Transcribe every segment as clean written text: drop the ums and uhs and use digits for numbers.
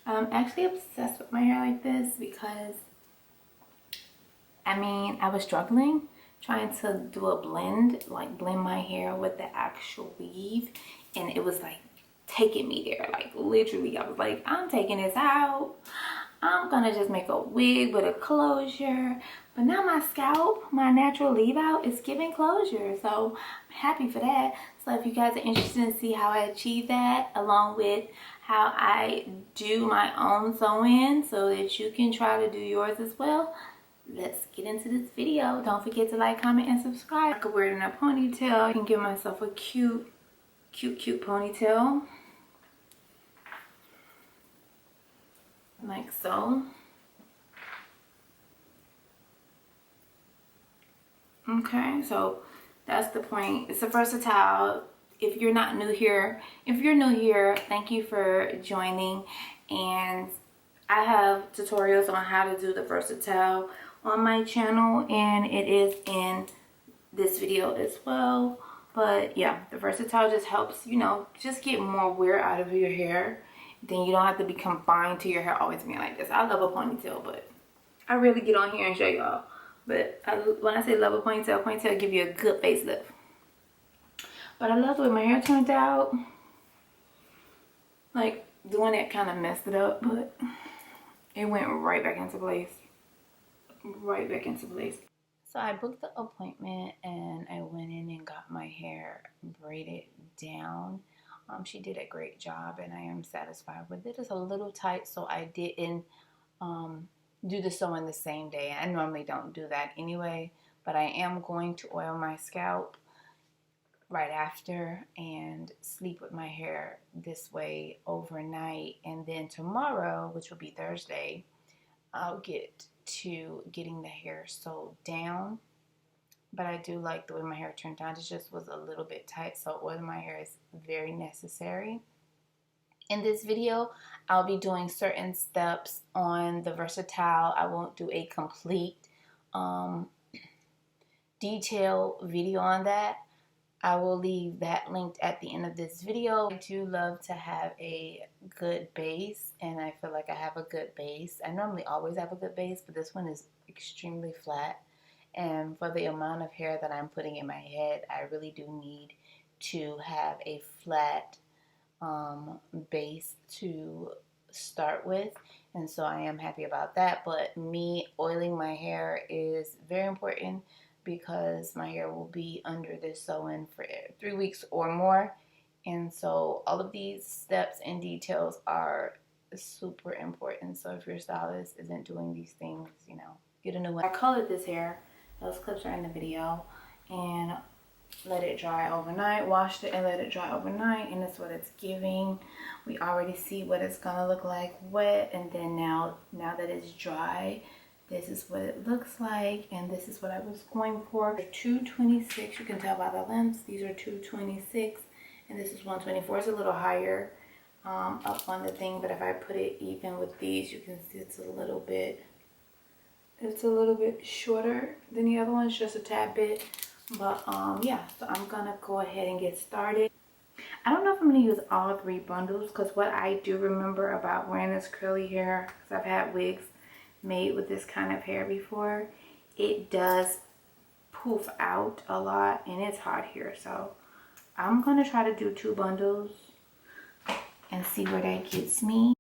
I'm actually obsessed with my hair like this because I was struggling trying to do a blend, like blend my hair with the actual weave, and it was like taking me there. Like literally, I was like, I'm taking this out. I'm gonna just make a wig with a closure. But now my scalp, my natural leave out is giving closure. So I'm happy for that. So if you guys are interested in see how I achieve that, along with how I do my own sew-in so that you can try to do yours as well, let's get into this video. Don't forget to like, comment, and subscribe. I could wear it in a ponytail. I can give myself a cute ponytail. Like so. Okay, so that's the point. It's a versatile. If you're not new here, if you're new here, thank you for joining. And I have tutorials on how to do the versatile on my channel, and it is in this video as well. But yeah, the versatile just helps, you know, just get more wear out of your hair. Then you don't have to be confined to your hair always being like this. I love a ponytail, but I really get on here and show y'all. But when I say love a ponytail, ponytail give you a good facelift. But I love the way my hair turned out. Like, doing it kind of messed it up, but it went right back into place. Right back into place. So I booked the appointment and I went in and got my hair braided down. She did a great job and I am satisfied with it. It's a little tight, so I didn't do the sewing the same day. I normally don't do that anyway, but I am going to oil my scalp right after and sleep with my hair this way overnight. And then tomorrow, which will be Thursday, I'll get to getting the hair sewed down. But I do like the way my hair turned out. It just was a little bit tight, so oiling my hair is very necessary. In this video, I'll be doing certain steps on the versatile. I won't do a complete detailed video on that. I will leave that linked at the end of this video. I do love to have a good base, and I feel like I have a good base. I normally always have a good base, but this one is extremely flat. And for the amount of hair that I'm putting in my head, I really do need to have a flat base to start with. And so I am happy about that. But me oiling my hair is very important because my hair will be under this sew-in for 3 weeks or more. And so all of these steps and details are super important. So if your stylist isn't doing these things, you know, get a new one. I colored this hair. Those clips are in the video, and let it dry overnight. Washed it and let it dry overnight, and that's what it's giving. We already see what it's gonna look like wet, and then now that it's dry, this is what it looks like, and this is what I was going for. 226, you can tell by the lengths. These are 226, and this is 124. It's a little higher up on the thing, but if I put it even with these, you can see it's a little bit shorter than the other ones, just a tad bit. But yeah, so I'm gonna go ahead and get started. I don't know if I'm gonna use all 3 bundles, because what I do remember about wearing this curly hair, because I've had wigs made with this kind of hair before, it does poof out a lot and it's hot here. So I'm gonna try to do 2 bundles and see where that gets me.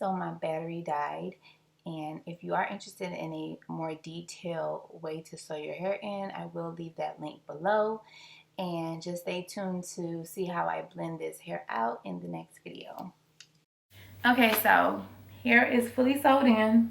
so my battery died. And if you are interested in a more detailed way to sew your hair in, I will leave that link below. And just stay tuned to see how I blend this hair out in the next video. Okay, so hair is fully sewed in.